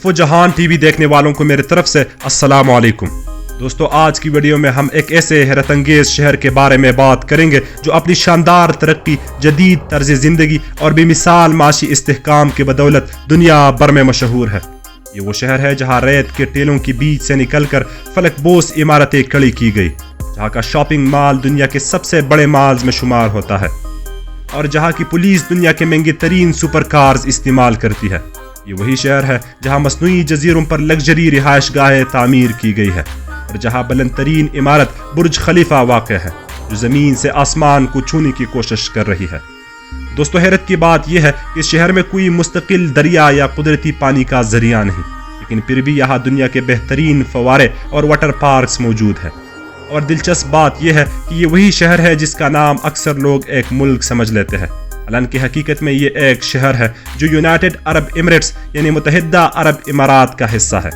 लुत्फ़ो जहान टीवी देखने वालों को मेरी तरफ से अस्सलाम वालेकुम। दोस्तों, आज की वीडियो में हम एक ऐसे हैरत अंगेज शहर के बारे में बात करेंगे जो अपनी शानदार तरक्की, जदीद तर्ज जिंदगी और बेमिसाल माशी इस्तेहकाम के बदौलत दुनिया भर में मशहूर है। ये वो शहर है जहाँ रेत के टेलों के बीच से निकलकर फलकबोस इमारतें खड़ी की गई, जहाँ का शॉपिंग मॉल दुनिया के सबसे बड़े मॉल्स में शुमार होता है और जहाँ की पुलिस दुनिया के महंगे तरीन सुपर कार्स इस्तेमाल करती है। ये वही शहर है जहाँ मसनूई जजीरों पर लग्जरी रिहाइश गाहें तामीर की गई है और जहाँ बुलंद तरीन इमारत बुर्ज खलीफा वाक़ है जो ज़मीन से आसमान को छूने की कोशिश कर रही है। दोस्तों, हैरत की बात यह है कि इस शहर में कोई मुस्तकिल दरिया या कुदरती पानी का जरिया नहीं, लेकिन फिर भी यहाँ दुनिया के बेहतरीन फवारे और वाटर पार्क्स मौजूद है। और दिलचस्प बात यह है कि ये वही शहर है जिसका नाम अक्सर लोग एक मुल्क समझ लेते हैं, हालांकि हकीकत में ये एक शहर है जो यूनाइटेड अरब एमिरेट्स यानी मुत्तहिदा अरब इमारात का हिस्सा है।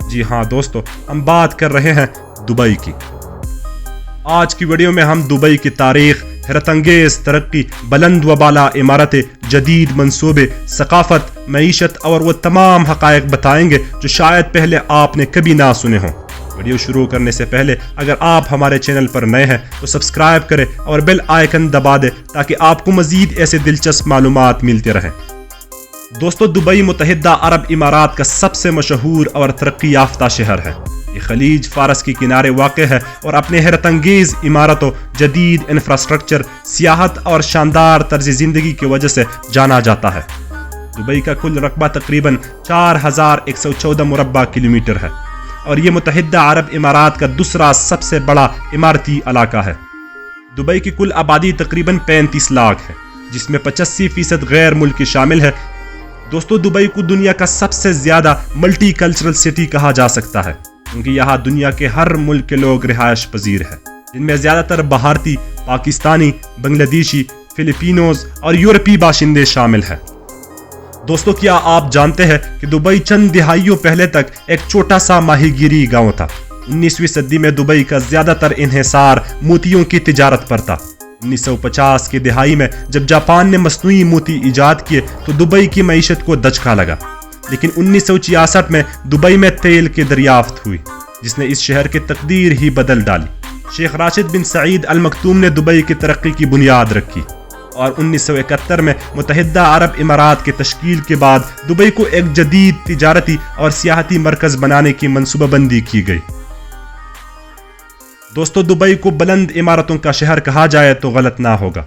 जी हाँ दोस्तों, हम बात कर रहे हैं दुबई की। आज की वीडियो में हम दुबई की तारीख, हैरत अंगेज तरक्की, बुलंद व बाला इमारतें, जदीद मंसूबे, सकाफत, मईशत और वो तमाम हकायक बताएंगे जो शायद पहले आपने कभी ना सुने हों। वीडियो शुरू करने से पहले अगर आप हमारे चैनल पर नए हैं तो सब्सक्राइब करें और बेल आइकन दबा दें ताकि आपको मजीद ऐसे दिलचस्प मालूमात मिलते रहें। दोस्तों, दुबई मुत्तहिदा अरब इमारात का सबसे मशहूर और तरक्की याफ्ता शहर है। ये खलीज फारस के किनारे वाक़ है और अपने हैरत अंगेज इमारतों, जदीद इंफ्रास्ट्रक्चर, सियाहत और शानदार तर्ज ज़िंदगी की वजह से जाना जाता है। दुबई का कुल रकबा तकरीबन 4114 मुरब्बा किलोमीटर है और ये मुत्तहिदा अरब इमारात का दूसरा सबसे बड़ा इमारती इलाका है। दुबई की कुल आबादी तकरीबन 35 लाख है, जिसमें 85% गैर मुल्की शामिल है। दोस्तों, दुबई को दुनिया का सबसे ज़्यादा मल्टी कल्चरल सिटी कहा जा सकता है क्योंकि यहाँ दुनिया के हर मुल्क के लोग रिहाइश पजीर हैं, जिनमें ज़्यादातर भारतीय, पाकिस्तानी, बांग्लादेशी, फिलिपिनोज और यूरोपीय बाशिंदे शामिल हैं। दोस्तों, क्या आप जानते हैं कि दुबई चंद दिहाइयों पहले तक एक छोटा सा माहीगीरी गांव था। 19वीं सदी में दुबई का ज्यादातर इन्हिसार मोतियों की तिजारत पर था। 1950 की दिहाई में जब जापान ने मसनूई मोती ईजाद किए तो दुबई की मईशत को दचका लगा, लेकिन 1966 में दुबई में तेल की दरियाफ्त हुई जिसने इस शहर की तकदीर ही बदल डाली। शेख राशिद बिन सईद अल मखदूम ने दुबई की तरक्की की बुनियाद रखी और 1971 में मुत्तहिदा अरब इमारात की तश्कील के बाद दुबई को एक जदीद तिजारती और सियाहती मरकज बनाने की मनसूबाबंदी की गई। दोस्तों, दुबई को बुलंद इमारतों का शहर कहा जाए तो गलत ना होगा।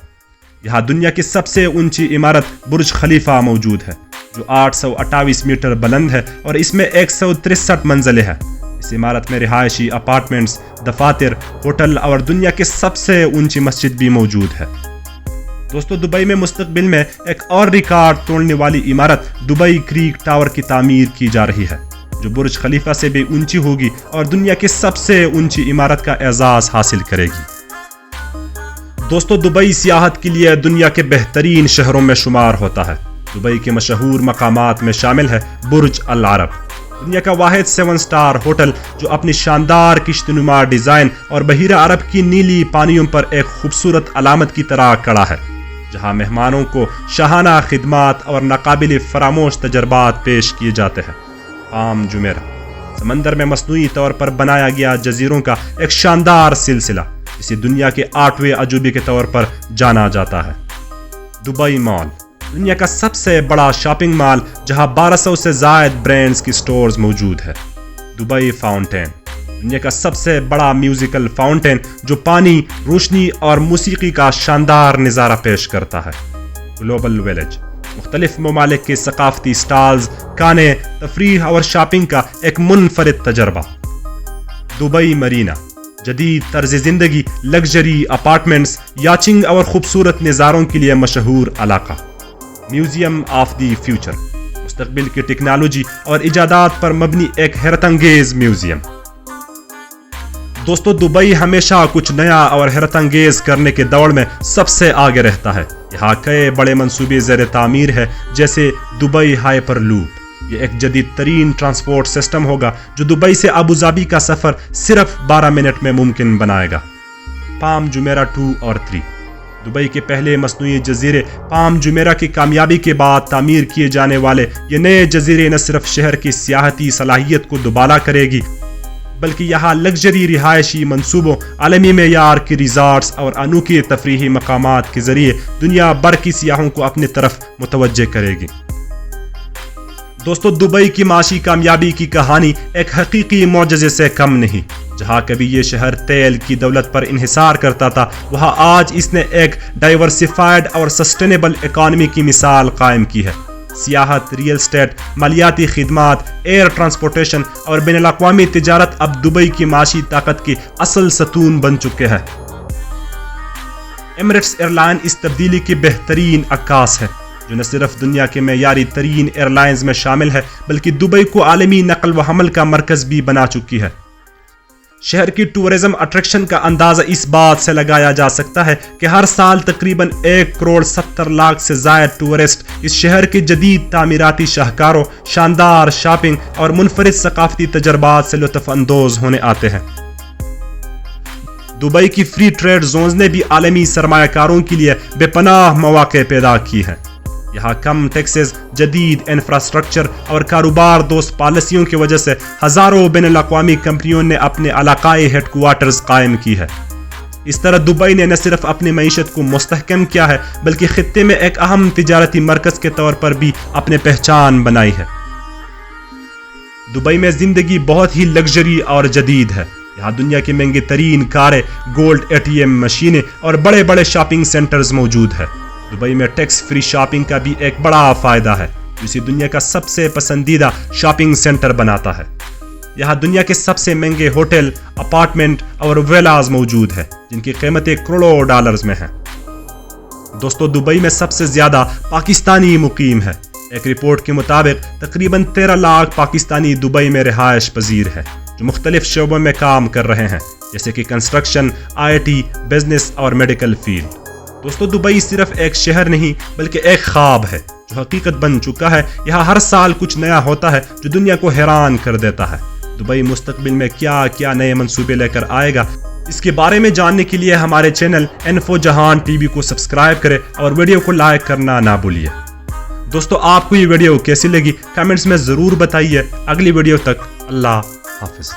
यहाँ दुनिया की सबसे ऊंची इमारत बुर्ज खलीफा मौजूद है जो 828 मीटर बुलंद है और इसमें 163 मंजिलें हैं। इस इमारत में रिहायशी अपार्टमेंट्स, दफातर, होटल और दुनिया की सबसे ऊंची मस्जिद भी मौजूद है। दोस्तों, दुबई में मुस्तकबिल में एक और रिकॉर्ड तोड़ने वाली इमारत दुबई क्रीक टावर की तामीर की जा रही है जो बुर्ज खलीफा से भी ऊंची होगी और दुनिया की सबसे ऊंची इमारत का एजाज हासिल करेगी। दोस्तों, दुबई सियाहत के लिए दुनिया के बेहतरीन शहरों में शुमार होता है। दुबई के मशहूर मकामात में शामिल है बुर्ज अल अरब, दुनिया का वाहिद 7 स्टार होटल जो अपनी शानदार किश्तनुमा डिजाइन और बहीरा अरब की नीली पानियों पर एक खूबसूरत अलामत की तरह खड़ा है, जहां मेहमानों को शाहाना खिदमात और नाकाबिल फरामोश तजर्बात पेश किए जाते हैं। पाम जुमेरा, समंदर में मसनूई तौर पर बनाया गया जजीरों का एक शानदार सिलसिला जिसे दुनिया के 8वें अजूबे के तौर पर जाना जाता है। दुबई मॉल, दुनिया का सबसे बड़ा शॉपिंग मॉल जहां 1200 से जायद ब्रांड्स की स्टोर्स मौजूद है। दुबई फाउंटेन, दुनिया का सबसे बड़ा म्यूजिकल फाउंटेन जो पानी, रोशनी और मौसीकी का शानदार नज़ारा पेश करता है। ग्लोबल विलेज, मुख्तलिफ ममालिक के सकाफती स्टॉल्स, खाने, तफरीह और शॉपिंग का एक मुनफरिद तजर्बा। दुबई मरीना, जदीद तर्ज जिंदगी, लग्जरी अपार्टमेंट्स, याचिंग और खूबसूरत नज़ारों के लिए मशहूर इलाका। म्यूजियम ऑफ द फ्यूचर, मुस्तकबिल की टेक्नोलॉजी और इजादात पर मबनी एक हैरत अंगेज म्यूजियम। दोस्तों, दुबई हमेशा कुछ नया और हैरत अंगेज करने के दौड़ में सबसे आगे रहता है। यहाँ कई बड़े मंसूबे ज़ेर तामीर है जैसे दुबई हाइपर लूप। ये एक जदीद तरीन ट्रांसपोर्ट सिस्टम होगा जो दुबई से अबू धाबी का सफ़र सिर्फ 12 मिनट में मुमकिन बनाएगा। पाम जुमेरा 2 और 3, دبئی کے پہلے مصنوعی جزیرے پام جمیرہ کی کامیابی کے بعد تعمیر کیے جانے والے یہ نئے جزیرے نہ صرف شہر کی سیاحتی صلاحیت کو دوبالا کرے گی بلکہ یہاں لگژری رہائشی منصوبوں، عالمی معیار کی ریزارٹس اور انوکھے تفریحی مقامات کے ذریعے دنیا بھر کی سیاحوں کو اپنی طرف متوجہ کرے گی۔ دوستو، دبئی کی معاشی کامیابی کی کہانی ایک حقیقی معجزے سے کم نہیں۔ جہاں کبھی یہ شہر تیل کی دولت پر انحصار کرتا تھا، وہاں آج اس نے ایک ڈائیورسفائیڈ اور سسٹینیبل اکانومی کی مثال قائم کی ہے۔ سیاحت، ریل اسٹیٹ، مالیاتی خدمات، ایئر ٹرانسپورٹیشن اور بین الاقوامی تجارت اب دبئی کی معاشی طاقت کی اصل ستون بن چکے ہیں۔ ایمریٹس ایئر لائن اس تبدیلی کی بہترین عکاس ہے، جو نہ صرف دنیا کے معیاری ترین ایئر لائنز میں شامل ہے بلکہ دبئی کو عالمی نقل و حمل کا مرکز بھی بنا چکی ہے۔ شہر کی ٹورزم اٹریکشن کا اندازہ اس بات سے لگایا جا سکتا ہے کہ ہر سال تقریباً 1.70 کروڑ سے زائد ٹورسٹ اس شہر کے جدید تعمیراتی شاہکاروں، شاندار شاپنگ اور منفرد ثقافتی تجربات سے لطف اندوز ہونے آتے ہیں۔ دبئی کی فری ٹریڈ زونز نے بھی عالمی سرمایہ کاروں کے لیے بے پناہ مواقع پیدا کی ہیں۔ یہاں کم ٹیکسز، جدید انفراسٹرکچر اور کاروبار دوست پالیسیوں کی وجہ سے ہزاروں بین الاقوامی کمپنیوں نے اپنے علاقائی ہیڈ کوارٹرز قائم کی ہے۔ اس طرح دبئی نے نہ صرف اپنی معیشت کو مستحکم کیا ہے بلکہ خطے میں ایک اہم تجارتی مرکز کے طور پر بھی اپنی پہچان بنائی ہے۔ دبئی میں زندگی بہت ہی لگژری اور جدید ہے۔ یہاں دنیا کی مہنگی ترین کاریں، گولڈ ATM مشینیں اور بڑے بڑے شاپنگ سینٹرز موجود ہیں۔ دبئی میں ٹیکس فری شاپنگ کا بھی ایک بڑا فائدہ ہے، جو اسے دنیا کا سب سے پسندیدہ شاپنگ سینٹر بناتا ہے۔ یہاں دنیا کے سب سے مہنگے ہوٹل، اپارٹمنٹ اور ویلاز موجود ہیں، جن کی قیمتیں کروڑوں ڈالرز میں ہیں۔ دوستو، دبئی میں سب سے زیادہ پاکستانی مقیم ہے۔ ایک رپورٹ کے مطابق تقریباً 13 لاکھ پاکستانی دبئی میں رہائش پذیر ہے، جو مختلف شعبوں میں کام کر رہے ہیں، جیسے کہ کنسٹرکشن، IT، بزنس اور میڈیکل فیلڈ۔ دوستو، دبئی صرف ایک شہر نہیں بلکہ ایک خواب ہے جو حقیقت بن چکا ہے۔ یہاں ہر سال کچھ نیا ہوتا ہے جو دنیا کو حیران کر دیتا ہے۔ دبئی مستقبل میں کیا کیا نئے منصوبے لے کر آئے گا، اس کے بارے میں جاننے کے لیے ہمارے چینل انفو جہان TV کو سبسکرائب کریں اور ویڈیو کو لائک کرنا نہ بھولیے۔ دوستو، آپ کو یہ ویڈیو کیسی لگی کمنٹس میں ضرور بتائیے۔ اگلی ویڈیو تک اللہ حافظ۔